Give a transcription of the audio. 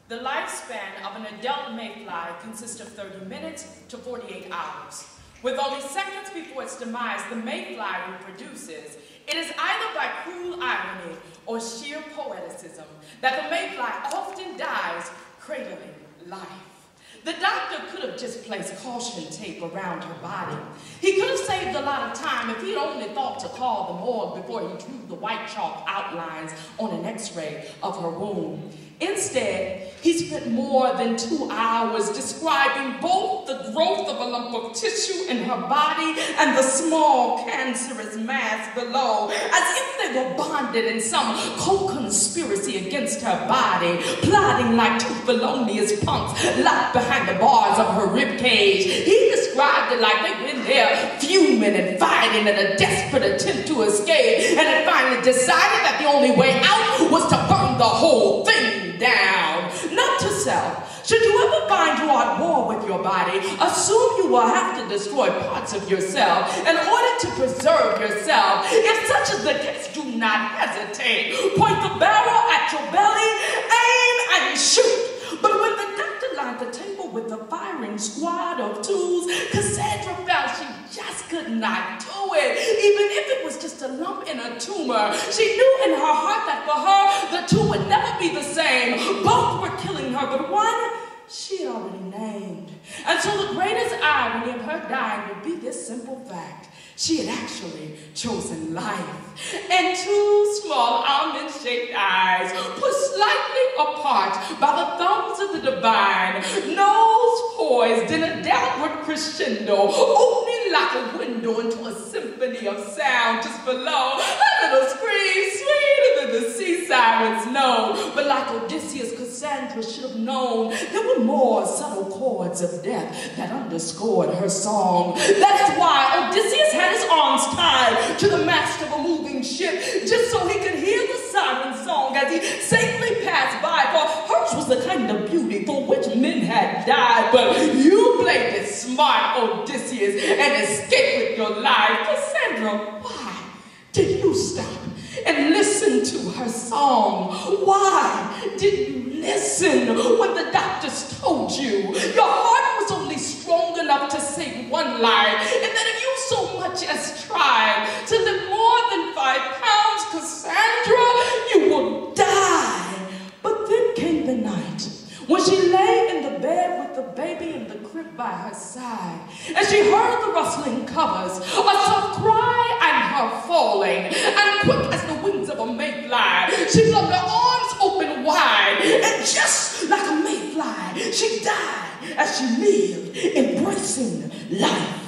The lifespan of an adult mayfly consists of 30 minutes to 48 hours. With only seconds before its demise, the mayfly reproduces. It is either by cruel irony or sheer poeticism that the mayfly often dies cradling life. The doctor could have just placed caution tape around her body. He could have saved a lot of time if he'd only thought to call the morgue before he drew the white chalk outlines on an x-ray of her womb. Instead, he spent more than 2 hours describing both the growth of a lump of tissue in her body and the small cancerous mass below, as if they were bonded in some co-conspiracy against her body, plotting like two felonious punks locked behind the bars of her ribcage. He described it like they'd been there fuming and fighting in a desperate attempt to escape, and had finally decided that the only way out was to burn the whole thing down. Note to self: should you ever find you at war with your body, assume you will have to destroy parts of yourself in order to preserve yourself. If such is the case, do not hesitate. Point the barrel at your belly, aim and shoot. But when the doctor lined the table with the firing squad of tools, Cassandra felt she just could not do it. Even if it was just a lump in a tumor, she knew in her heart that for her, the two would never be the same. Both were killing her, but one she had already named. And so the greatest irony of her dying would be this simple fact: she had actually chosen life. And two small almond-shaped eyes, pushed slightly apart by the thumbs of the divine, nose poised in a downward crescendo, opening like a window into a symphony of sound just below. A little scream sweeter than the sea sirens know. But like Odysseus, Cassandra should have known there were more subtle chords of death that underscored her song. That is why Odysseus had his arms tied to the mast of a moving ship, just so he could hear the siren song as he safely passed by. For hers was the kind of beauty for which men had died. But you played it smart, Odysseus, and escaped with your life. Cassandra, why did you stop and listen to her song? Why did you listen when the doctors told you your heart was only strong enough to save one life, and that if you so much as tried to live more than 5 pounds, Cassandra, you will die? But then came the night when she lay in the bed with the baby in the crib by her side, and she heard the rustling covers, a soft cry, and her falling. And quick as the wings of a mayfly, she flung her arms open wide, and just like a mayfly, she died as she lived, embracing life.